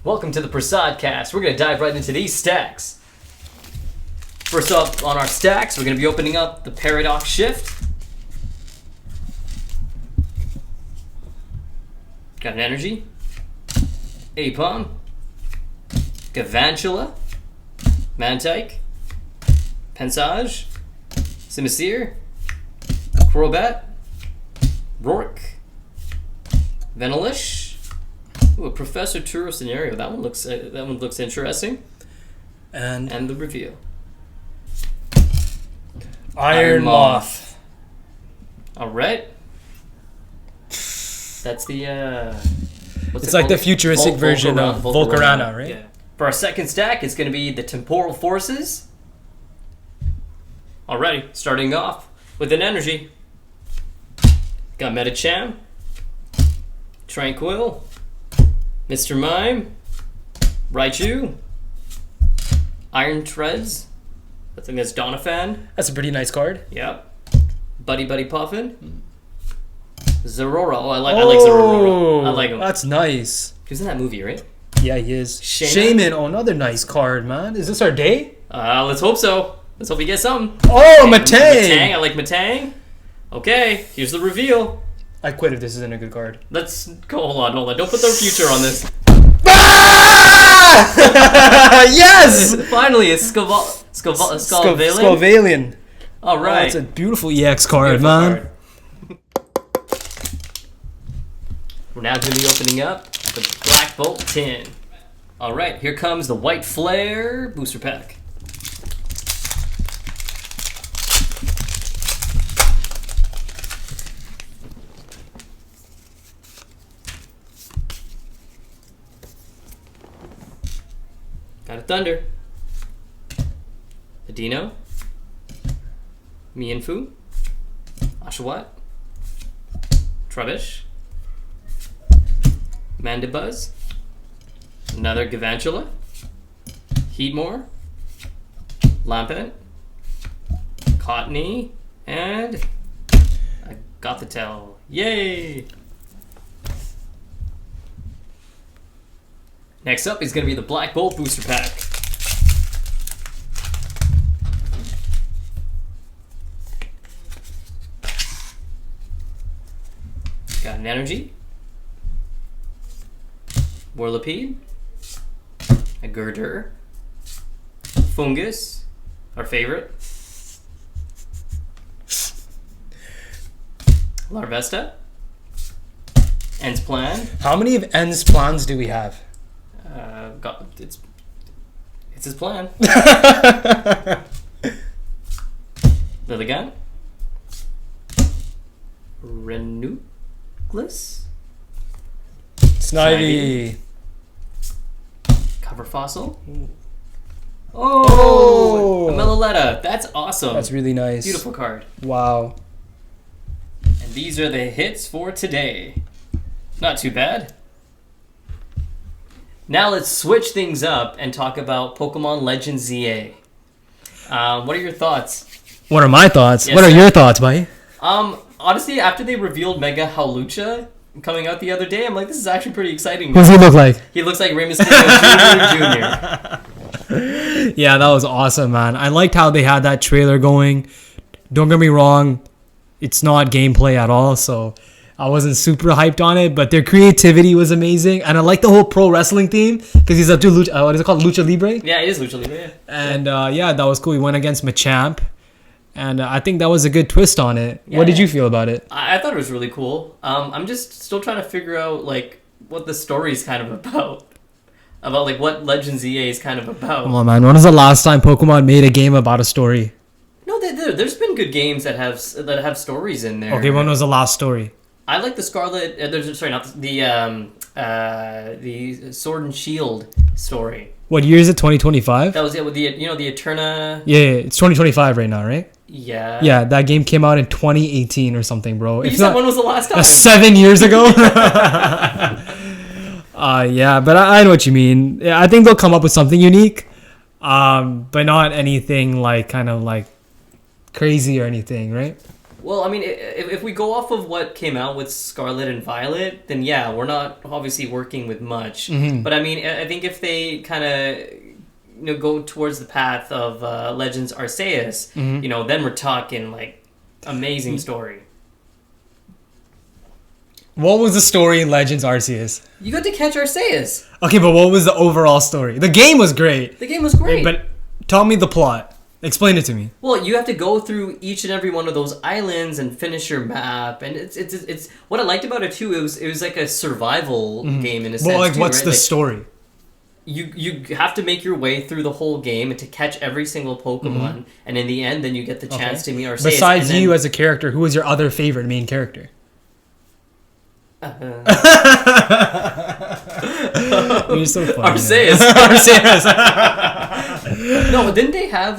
Welcome to the PRASODCAST. We're going to dive right into these stacks. First up on our stacks, we're going to be opening up the Paradox Shift. Got an Energy, Apom, Gavantula, Mantike, Pensage, Simisear, Crobat, Rourke, Venilish. Ooh, a Professor Turo scenario. That one looks interesting. And the reveal. Iron Moth. All right. That's the it's like the futuristic version of Volcarona, right? Yeah. For our second stack, it's going to be the Temporal Forces. Alrighty, starting off with an Energy. Got Medicham, Tranquil, Mr. Mime, Raichu, Iron Treads. I think that's Doniphan. That's a pretty nice card. Yep. Buddy Puffin. Zorora. Oh, I like Zorora. I like him. That's nice. He was in that movie, right? Yeah, he is. Shaman. Oh, another nice card, man. Is this our day? Let's hope so. Let's hope we get something. Oh, Matang. I like Matang. Okay, here's the reveal. I quit if this isn't a good card. Let's go. Hold on. Don't put the future on this. Yes! Finally, it's Sculvalian. Sculvalian. All right. It's a beautiful EX card, man. We're now going to be opening up the Black Bolt tin. All right, here comes the White Flare booster pack. Got a Thunder, a Dino, Mienfoo, Oshawott, Trubbish, Mandibuzz, another Gavantula, Heatmore, Lampent, Cottony, and I got the tail. Yay! Next up is going to be the Black Bolt booster pack. Got an Energy, Whirlipede, a Girder, Fungus, our favorite, Larvesta, Ends Plan. How many of Ends Plans do we have? It's his plan. Lilligan, Renucleus, Snivy, Cover Fossil. Oh, a Meloletta. That's awesome. That's really nice. Beautiful card. Wow. And these are the hits for today. Not too bad. Now let's switch things up and talk about Pokemon Legends ZA. What are your thoughts? What are my thoughts? Yes, what are your thoughts, buddy? Honestly, after they revealed Mega Hawlucha coming out the other day, I'm like, this is actually pretty exciting. What does he look like? He looks like Rey Mysterio Jr. Yeah, that was awesome, man. I liked how they had that trailer going. Don't get me wrong, it's not gameplay at all, so I wasn't super hyped on it, but their creativity was amazing, and I like the whole pro wrestling theme because he's up to Lucha. What is it called, Lucha Libre? Yeah, it is Lucha Libre. Yeah. And yeah, that was cool. He went against Machamp, and I think that was a good twist on it. Yeah, what did you feel about it? I thought it was really cool. I'm just still trying to figure out like what the story is kind of about like what Legends EA is kind of about. Come on, man. When was the last time Pokemon made a game about a story? No, there's been good games that have stories in there. Okay, when was the last story? I like the Scarlet. Not the Sword and Shield story. What year is it? 2025. That was it with the Eterna. Yeah, it's 2025 right now, right? Yeah. Yeah, that game came out in 2018 or something, bro. You said when was the last time? 7 years ago. Yeah, but I know what you mean. Yeah, I think they'll come up with something unique, but not anything like kind of like crazy or anything, right? Well, I mean, if we go off of what came out with Scarlet and Violet, then yeah, we're not obviously working with much. But I mean, I think if they kind of go towards the path of Legends Arceus, then we're talking like amazing story. What was the story in Legends Arceus? You got to catch Arceus. Okay, but what was the overall story? The game was great. The game was great. But tell me the plot. Explain it to me. Well, you have to go through each and every one of those islands and finish your map, and it's what I liked about it too. It was like a survival game in a sense. Well, like, too, what's right? the Like, story? You have to make your way through the whole game and to catch every single Pokemon, and in the end, then you get the chance to meet Arceus. Besides you as a character, who was your other favorite main character? You're so funny. Arceus. Arceus. No, didn't they have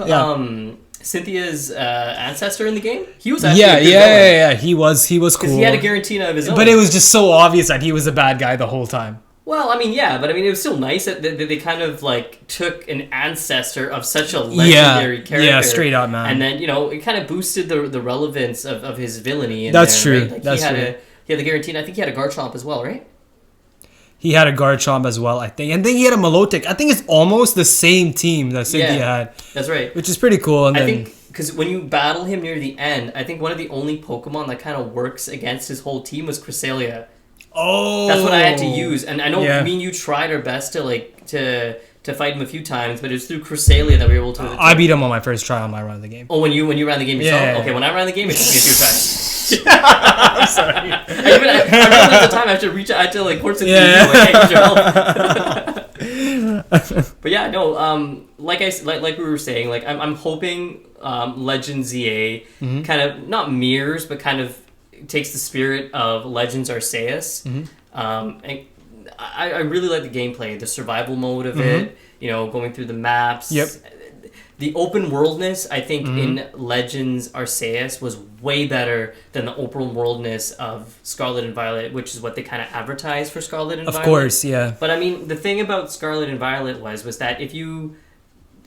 Cynthia's ancestor in the game? He was actually a good yeah. He was cool. Because he had a Garantina of his own. But it was just so obvious that he was a bad guy the whole time. Well, I mean, yeah, but I mean, it was still nice that they kind of like took an ancestor of such a legendary character. Yeah, straight up, man. And then it kind of boosted the relevance of his villainy. That's true. Right? Like, That's true. He had the Garantina. I think he had a Garchomp as well, right? He had a Garchomp as well, I think. And then he had a Milotic. I think it's almost the same team that Cynthia had. That's right. Which is pretty cool. And I think because when you battle him near the end, I think one of the only Pokemon that kind of works against his whole team was Cresselia. Oh, that's what I had to use, and I know me and you tried our best to fight him a few times, but it was through Cresselia that we were able to. I beat him on my first try on my run of the game. Oh, when you ran the game yourself? Yeah. Okay, when I ran the game, it took me a few tries. I'm sorry. I remember at the time I had to reach out, I had to like course it to you, like, hey, need your help. But yeah, no, like we were saying, like I'm hoping Legend ZA kind of not mirrors, but kind of takes the spirit of Legends Arceus. And I really like the gameplay, the survival mode of it, going through the maps. Yep. The open worldness, I think, in Legends Arceus was way better than the open worldness of Scarlet and Violet, which is what they kind of advertised for Scarlet and Violet. Of course, yeah. But I mean, the thing about Scarlet and Violet was that if you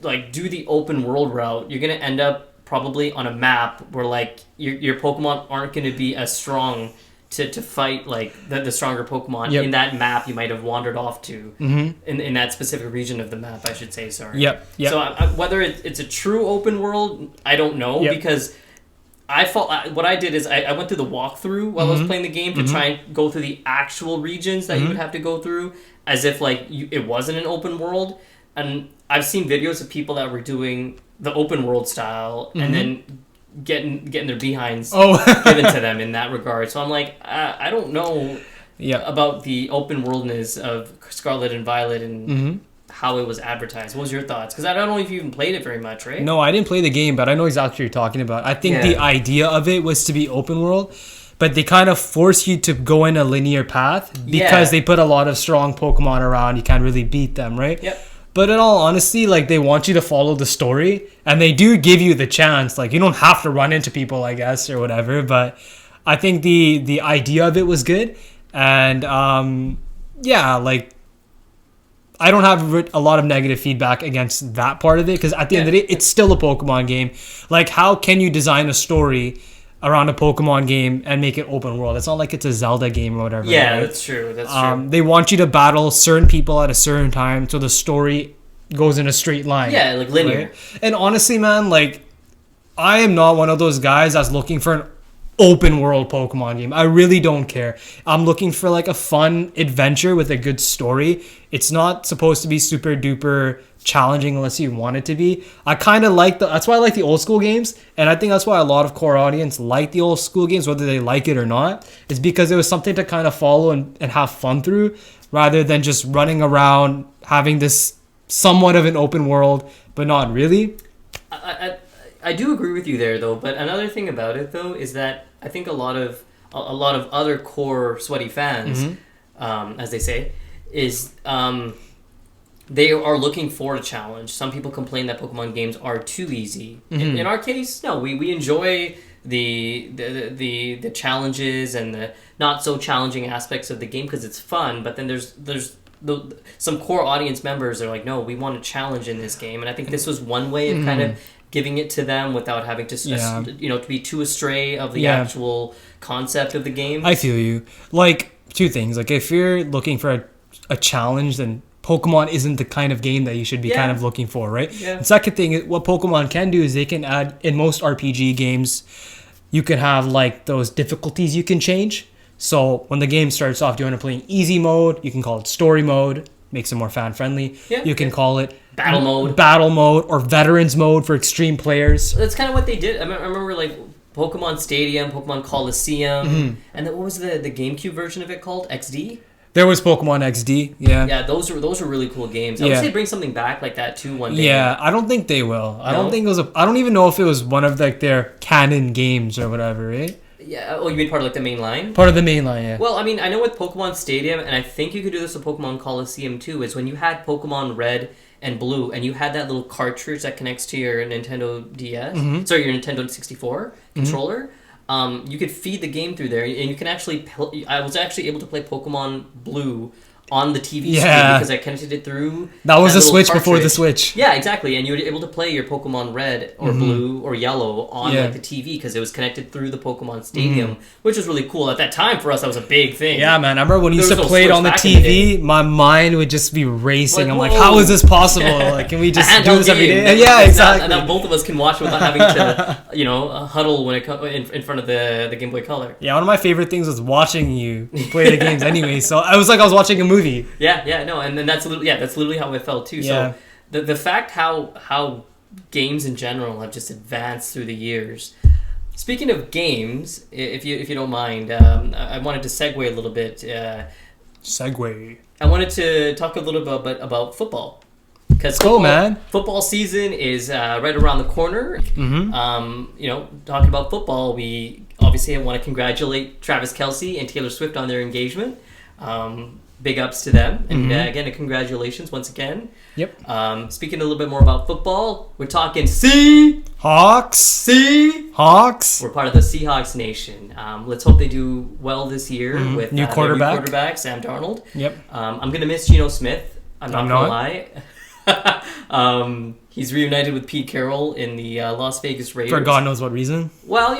like do the open world route, you're gonna end up probably on a map where like your Pokemon aren't gonna be as strong to fight like the stronger Pokemon in that map you might have wandered off to in that specific region of the map, I should say. Sorry. Yep. So whether it's a true open world, I don't know because what I did is I went through the walkthrough while I was playing the game to try and go through the actual regions that you would have to go through as if like it wasn't an open world. And I've seen videos of people that were doing the open world style and then getting their behinds given to them in that regard. So I'm like, I don't know about the open worldness of Scarlet and Violet and how it was advertised. What was your thoughts? Because I don't know if you even played it very much, right? No, I didn't play the game, but I know exactly what you're talking about. I think the idea of it was to be open world, but they kind of force you to go in a linear path because they put a lot of strong Pokemon around. You can't really beat them, right? Yep. But in all honesty, like they want you to follow the story, and they do give you the chance. Like you don't have to run into people, I guess, or whatever. But I think the idea of it was good, and like I don't have a lot of negative feedback against that part of it because at the end of the day, it's still a Pokemon game. Like, how can you design a story around a Pokemon game and make it open world? It's not like it's a Zelda game or whatever. Yeah, right? that's true. That's true. They want you to battle certain people at a certain time so the story goes in a straight line. Yeah, like linear. Right? And honestly, man, like I am not one of those guys that's looking for an open world Pokemon game. I really don't care. I'm looking for like a fun adventure with a good story. It's not supposed to be super duper challenging unless you want it to be. I kind of like that's why I like the old school games, and I think that's why a lot of core audience like the old school games, whether they like it or not, is because it was something to kind of follow and have fun through rather than just running around having this somewhat of an open world but not really. I do agree with you there though, but another thing about it though is that I think a lot of other core sweaty fans, as they say, is they are looking for a challenge. Some people complain that Pokemon games are too easy. In our case, no, we enjoy the challenges and the not so challenging aspects of the game because it's fun. But then there's some core audience members that are like, no, we want a challenge in this game, and I think this was one way of kind of giving it to them without having to, to be too astray of the actual concept of the game. I feel you. Like, two things. Like, if you're looking for a challenge, then Pokemon isn't the kind of game that you should be kind of looking for, right? Yeah. The second thing, what Pokemon can do is they can add, in most RPG games, you can have like those difficulties you can change. So when the game starts off, do you want to play in easy mode? You can call it story mode, makes it more fan friendly. Yeah. You can call it battle mode, or veterans mode for extreme players. That's kind of what they did. I remember like Pokemon Stadium, Pokemon Coliseum, and then what was the GameCube version of it called? XD? There was Pokemon XD, yeah. Yeah, those were really cool games. I would say bring something back like that too one day. Yeah, I don't think they will. I don't think it was. I don't even know if it was one of like their canon games or whatever, right? Yeah. Oh, you mean part of like the main line? Part of the main line, yeah. Well, I mean, I know with Pokemon Stadium, and I think you could do this with Pokemon Coliseum too. Is when you had Pokemon Red and Blue, and you had that little cartridge that connects to your Nintendo DS. Sorry, your Nintendo 64 controller. You could feed the game through there, and you can actually. I was actually able to play Pokemon Blue on the TV screen because I connected it through. That was the Switch cartridge. Before the Switch. Yeah, exactly, and you were able to play your Pokemon Red or Blue or Yellow on like the TV because it was connected through the Pokemon Stadium, which was really cool. At that time, for us, that was a big thing. Yeah, man. I remember when you used to play it on the TV, my mind would just be racing. I'm like, how is this possible? Like, can we just do this every day? Yeah, exactly. And now both of us can watch without having to, huddle when it in front of the Game Boy Color. Yeah, one of my favorite things was watching you play the games anyway. So I was like I was watching a movie. Yeah, no, and then that's literally how it felt too. Yeah. So the fact how games in general have just advanced through the years. Speaking of games, if you don't mind, I wanted to segue a little bit. Segue. I wanted to talk a little bit about football because football season is right around the corner. Talking about football, we obviously want to congratulate Travis Kelce and Taylor Swift on their engagement. Big ups to them, and again, congratulations once again. Yep. Speaking a little bit more about football, we're talking Seahawks. We're part of the Seahawks Nation. Let's hope they do well this year with new quarterback Sam Darnold. Yep. I'm gonna miss Geno Smith. I'm not gonna lie. He's reunited with Pete Carroll in the Las Vegas Raiders. For God knows what reason. Well,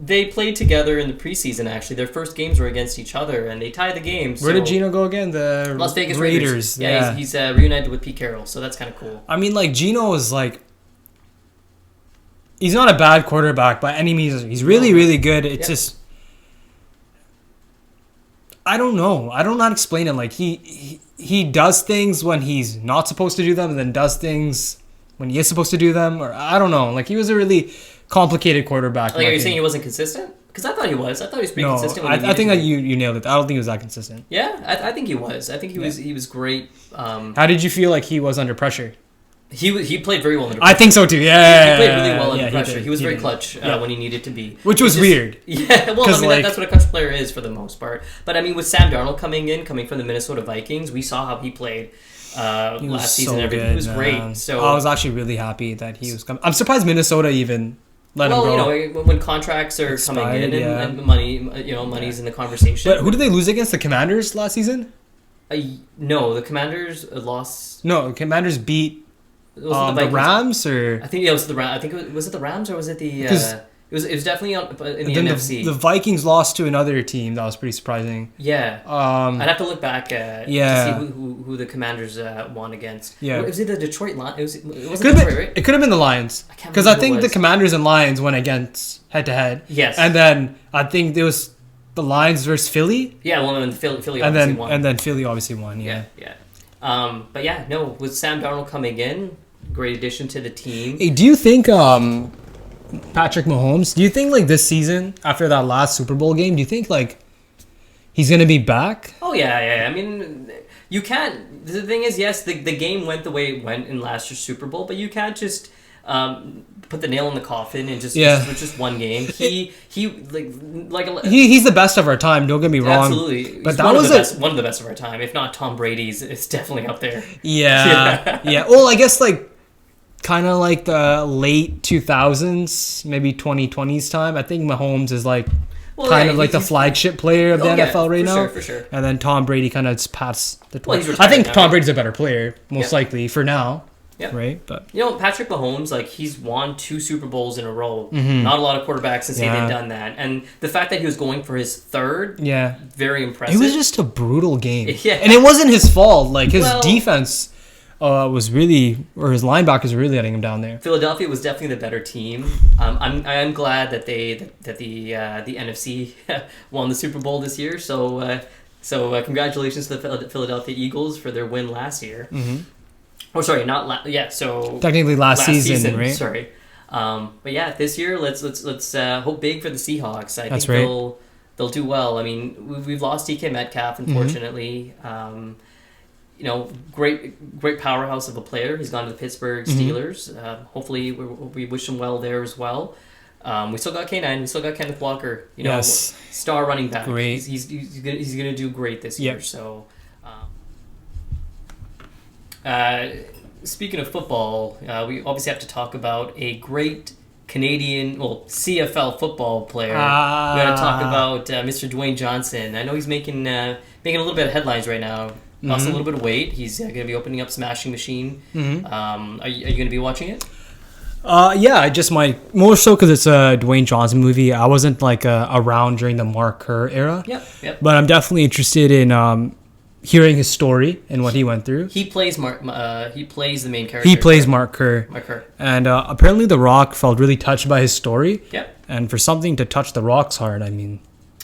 they played together in the preseason, actually. Their first games were against each other, and they tied the game. Where did Geno go again? The Las Vegas Raiders. Yeah, he's reunited with Pete Carroll, so that's kind of cool. I mean, like, Geno is, like... He's not a bad quarterback by any means. He's really, really good. It's just... I don't know. I don't know how to explain it. Like, he does things when he's not supposed to do them, and then does things when he is supposed to do them. Or I don't know. Like, he was a really... complicated quarterback. Like, are you saying he wasn't consistent? Because I thought he was. I thought he was pretty consistent. I think that you nailed it. I don't think he was that consistent. Yeah, I think he was. I think he was great. How did you feel like he was under pressure? He played very well under pressure. I think so too. Yeah, he played really well under pressure. He was very clutch when he needed to be, which was weird. Yeah, well, I mean that's what a clutch player is for the most part. But I mean, with Sam Darnold coming from the Minnesota Vikings, we saw how he played. Last season, he was great. So I was actually really happy that he was coming. I'm surprised Minnesota even. Let him go. When contracts are coming in and money's in the conversation. But who did they lose against? The Commanders last season? No, the Commanders lost. No, the Commanders beat the Rams, or I think it was the Rams. I think was it the Rams or was it the? It was definitely in the NFC. The Vikings lost to another team. That was pretty surprising. Yeah. I'd have to look back to see who the Commanders won against. Yeah. Was it the Detroit Lions? It wasn't Detroit, right? It could have been the Lions. Because I think the Commanders and Lions went against head-to-head. Yes. And then I think there was the Lions versus Philly. Yeah, well, and Philly obviously won. And then Philly obviously won, yeah. But yeah, no, with Sam Darnold coming in, great addition to the team. Hey, do you think... Patrick Mahomes, do you think like this season after that last Super Bowl game, do you think like he's gonna be back? Oh yeah. I mean, you can't. The thing is, yes, the game went the way it went in last year's Super Bowl, but you can't just put the nail in the coffin and just one game. He's the best of our time. Don't get me wrong. Absolutely, but that was one of the best of our time. If not Tom Brady's, it's definitely up there. Yeah. Well, I guess like. Kind of like the late 2000s, maybe 2020s time. I think Mahomes is like the flagship player of the NFL right now. For sure. And then Tom Brady kind of just passed the torch. Well, I think Tom Brady's a better player, most likely, for now. right? But Patrick Mahomes, like, he's won 2 Super Bowls in a row. Not a lot of quarterbacks can say they've done that. And the fact that he was going for his 3rd, very impressive. It was just a brutal game. And it wasn't his fault. Like, his defense was really, or his linebackers were really letting him down there. Philadelphia was definitely the better team. I'm glad that the NFC won the Super Bowl this year. So congratulations to the Philadelphia Eagles for their win last year. Oh, sorry, not so technically last season, right? Sorry, but yeah, this year let's hope big for the Seahawks. I think they'll do well. I mean, we've lost DK Metcalf, unfortunately. Great powerhouse of a player. He's gone to the Pittsburgh Steelers. Hopefully, we wish him well there as well. We still got K9. We still got Kenneth Walker. Star running back. Great. He's gonna do great this year. So. Speaking of football, we obviously have to talk about a great Canadian, CFL football player. We got to talk about Mr. Dwayne Johnson. I know he's making a little bit of headlines right now. Lost a little bit of weight. He's going to be opening up Smashing Machine. Are you going to be watching it? Yeah, I just might. More so because it's a Dwayne Johnson movie. I wasn't around during the Mark Kerr era. Yep. But I'm definitely interested in hearing his story and what he went through. He plays he plays the main character. He plays Mark Kerr. And apparently The Rock felt really touched by his story. Yep. And for something to touch The Rock's heart, I mean...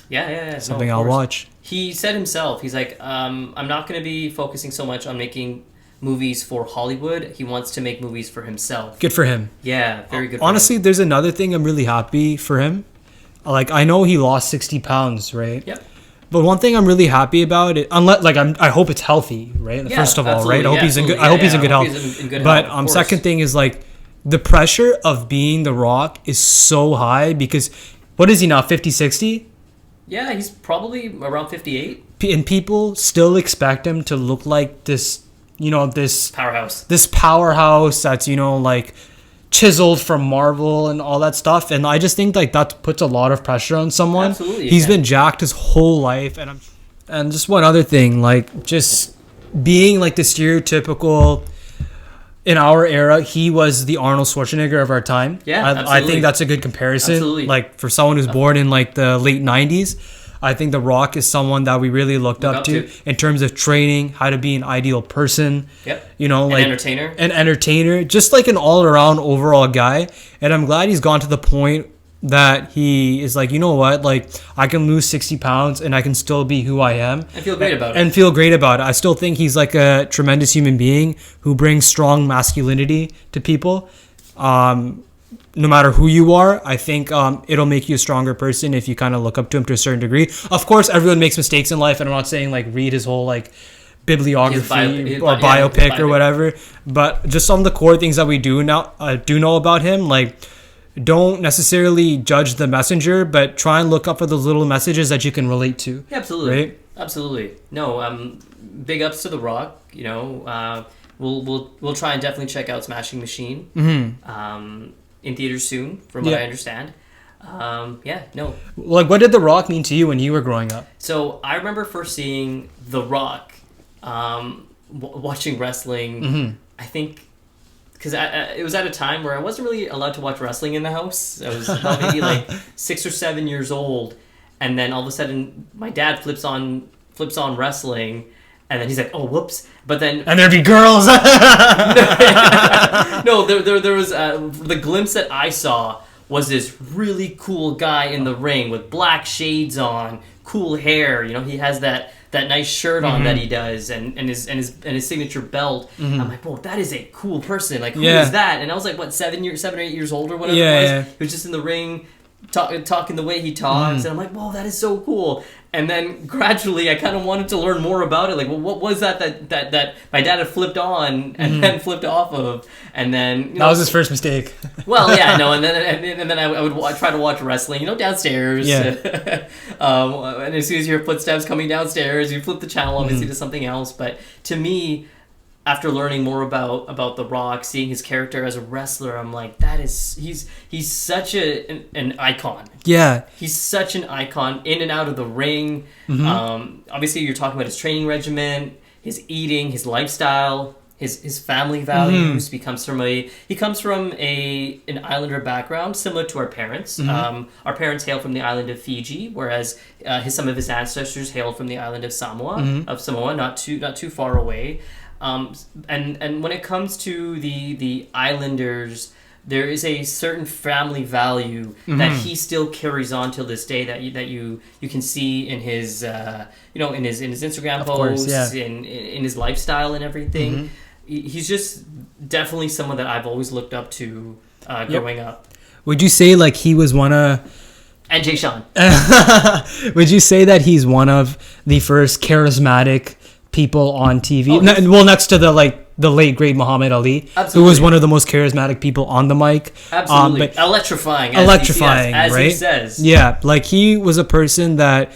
Yeah. Something I'll watch. He said himself, he's like, I'm not going to be focusing so much on making movies for Hollywood. He wants to make movies for himself. Good for him. Yeah, very good for Honestly, there's another thing I'm really happy for him. Like, I know he lost 60 pounds, right? Yep. But one thing I'm really happy about it, I hope it's healthy, right? First of all, right? I hope he's in good. I hope he's in good health. But second thing is like the pressure of being The Rock is so high because what is he now? 50, 60? Yeah, he's probably around 58. And people still expect him to look like this, this powerhouse. This powerhouse that's like chiseled from Marvel and all that stuff, and I just think like that puts a lot of pressure on someone. Absolutely, he's been jacked his whole life, and just one other thing, like just being like the stereotypical in our era, he was the Arnold Schwarzenegger of our time. Yeah, I think that's a good comparison. Absolutely. Like for someone who's born in like the late 90s, I think The Rock is someone that we really looked up to in terms of training, how to be an ideal person. Yep. An entertainer. An entertainer, just like an all-around overall guy. And I'm glad he's gone to the point that he is like, you know what, like I can lose 60 pounds and I can still be who I am. And feel great about it. And feel great about it. I still think he's like a tremendous human being who brings strong masculinity to people. No matter who you are, I think it'll make you a stronger person if you kind of look up to him to a certain degree. Of course, everyone makes mistakes in life, and I'm not saying like read his whole like bibliography or biopic or whatever. But just some of the core things that we do know about him, like don't necessarily judge the messenger, but try and look up for those little messages that you can relate to. Yeah, absolutely, right? Absolutely. No, big ups to The Rock. We'll try and definitely check out Smashing Machine. In theaters soon, from what I understand. Like, what did The Rock mean to you when you were growing up? So I remember first seeing The Rock, watching wrestling. I think because it was at a time where I wasn't really allowed to watch wrestling in the house. I was about maybe like 6 or 7 years old, and then all of a sudden my dad flips on wrestling. And then he's like, "Oh, whoops!" But then, and there'd be girls. No, there was the glimpse that I saw was this really cool guy in the ring with black shades on, cool hair. He has that nice shirt on that he does, and his signature belt. I'm like, "Whoa, that is a cool person! Like, who is that?" And I was like, what, 7 or 8 years old or whatever it was. He was just in the ring. Talking the way he talks, and I'm like, whoa, that is so cool. And then gradually I kind of wanted to learn more about it. Like, well, what was that my dad had flipped on and then flipped off of? And then that was his first mistake. Well, yeah, no, and then I would try to watch wrestling, downstairs. Yeah. And as soon as you hear footsteps coming downstairs, you flip the channel obviously to something else. But to me, after learning more about The Rock, seeing his character as a wrestler, I'm like, he's such an icon. Yeah. He's such an icon in and out of the ring. Obviously, you're talking about his training regimen, his eating, his lifestyle. his family values. He comes from an islander background, similar to our parents. Our parents hail from the island of Fiji, whereas some of his ancestors hailed from the island of Samoa, not too far away. And when it comes to the islanders, there is a certain family value that he still carries on till this day that you can see in his in his Instagram posts, in his lifestyle and everything. He's just definitely someone that I've always looked up to growing up. Would you say like he was one of and Jay Sean? Would you say that he's one of the first charismatic people on TV? Next to the late great Muhammad Ali, Absolutely. who was one of the most charismatic people on the mic. Absolutely, electrifying, as right? he says. Yeah, like he was a person that,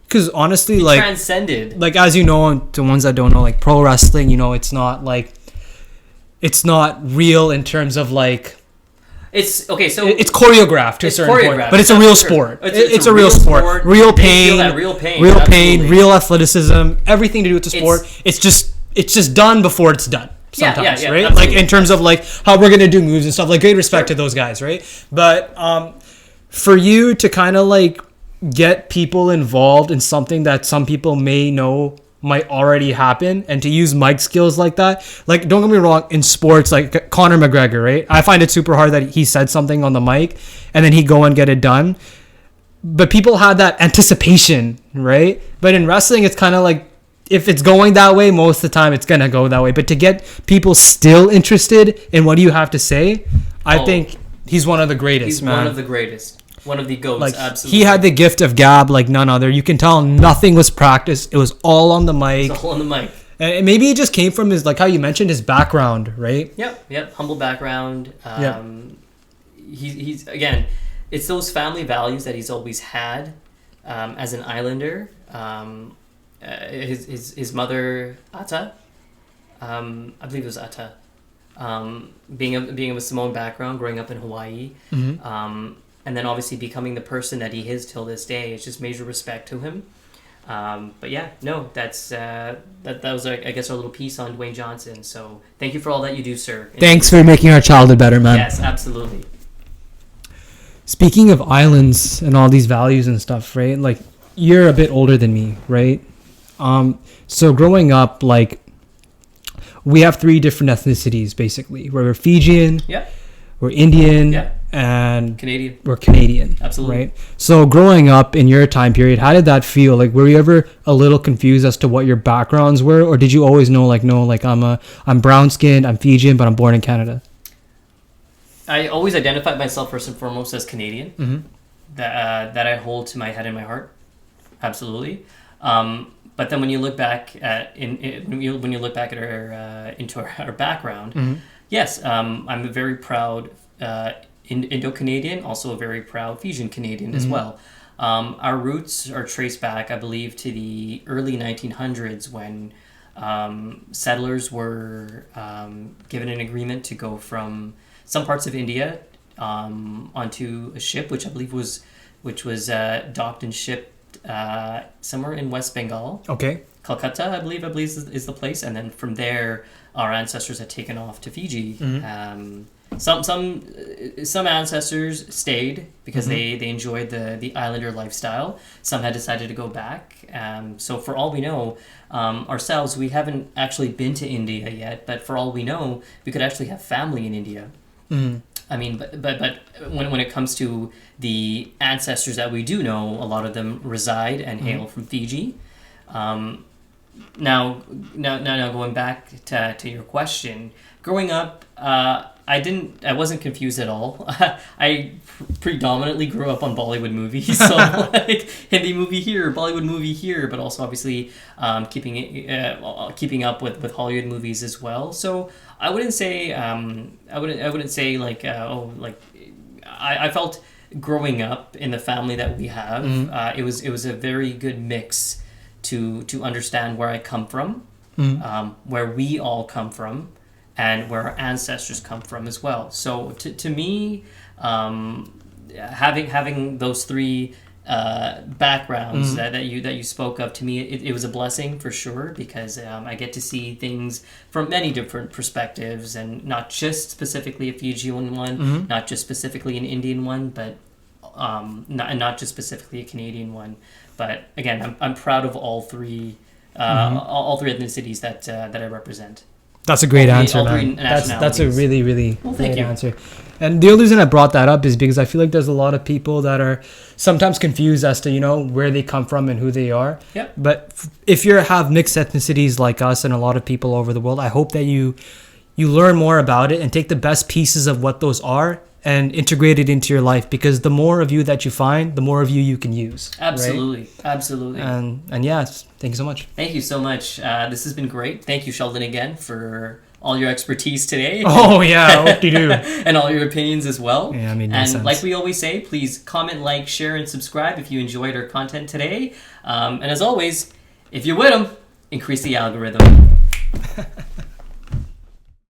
because honestly, he like transcended. Like as you know, to ones that don't know, like pro wrestling, it's not real in terms of like. It's okay, so it's choreographed to a certain point, but it's a real sport. It's a real sport. Real pain, real athleticism, everything to do with the sport. It's just done before it's done. Sometimes, right? Absolutely. Like in terms of like how we're gonna do moves and stuff. Like great respect to those guys, right? But for you to kind of like get people involved in something that some people may know might already happen, and to use mic skills like that, like don't get me wrong, in sports like Conor McGregor, right? I find it super hard that he said something on the mic and then he go and get it done, but people had that anticipation, right? But in wrestling, it's kind of like if it's going that way, most of the time it's gonna go that way. But to get people still interested in what you have to say, I think he's one of the greatest. One of the greatest. One of the GOATs, like, absolutely. He had the gift of gab like none other. You can tell nothing was practiced. It was all on the mic. It was all on the mic. And maybe it just came from his, like how you mentioned, his background, right? Yep. Humble background. He's again, it's those family values that he's always had as an islander. His mother, Ata, I believe it was Ata, being of a Samoan background, growing up in Hawaii. And then obviously becoming the person that he is till this day. It's just major respect to him. But yeah, no, that's that was I guess our little piece on Dwayne Johnson. So thank you for all that you do, sir. Thanks for making our childhood better, man. Yes, absolutely. Speaking of islands and all these values and stuff, right? Like you're a bit older than me, right? So growing up, like we have 3 different ethnicities basically. We're Fijian. Yep. We're Indian. Yep. And Canadian. We're Canadian. Absolutely. Right? So growing up in your time period, how did that feel? Like were you ever a little confused as to what your backgrounds were, or did you always know like no, like I'm brown skinned, I'm Fijian, but I'm born in Canada? I always identified myself first and foremost as Canadian. That I hold to my head and my heart. Absolutely. But then when you look back at when you look back at our background, yes, I'm a very proud Indo-Canadian, also a very proud Fijian Canadian as well. Our roots are traced back, I believe, to the early 1900s when settlers were given an agreement to go from some parts of India onto a ship, which I believe was docked and shipped somewhere in West Bengal. Okay. Calcutta, I believe is the place, and then from there, our ancestors had taken off to Fiji. Some ancestors stayed because they enjoyed the islander lifestyle. Some had decided to go back. So for all we know, ourselves, we haven't actually been to India yet. But for all we know, we could actually have family in India. I mean, but when it comes to the ancestors that we do know, a lot of them reside and hail from Fiji. Now going back to your question, growing up, I wasn't confused at all. I predominantly grew up on Bollywood movies, so like Hindi movie here, Bollywood movie here, but also obviously keeping up with Hollywood movies as well. So I wouldn't say like I felt growing up in the family that we have, it was a very good mix to understand where I come from, where we all come from, and where our ancestors come from as well. So to me, having those 3 backgrounds that you spoke of, to me, it was a blessing for sure, because I get to see things from many different perspectives, and not just specifically a Fijian one, not just specifically an Indian one, but not just specifically a Canadian one. But again, I'm proud of all three ethnicities that I represent. That's a great answer, man. That's a really, really great answer. And the other reason I brought that up is because I feel like there's a lot of people that are sometimes confused as to, where they come from and who they are. Yep. But if you have mixed ethnicities like us and a lot of people over the world, I hope that you learn more about it and take the best pieces of what those are and integrate it into your life, because the more of you that you find, the more of you can use. Absolutely. Right? Absolutely. And yeah, thank you so much. Thank you so much. This has been great. Thank you, Sheldon, again, for all your expertise today. Oh, yeah, I hope you do. And all your opinions as well. Yeah, I mean, and sense. Like we always say, please comment, like, share, and subscribe if you enjoyed our content today. And as always, if you're with them, increase the algorithm.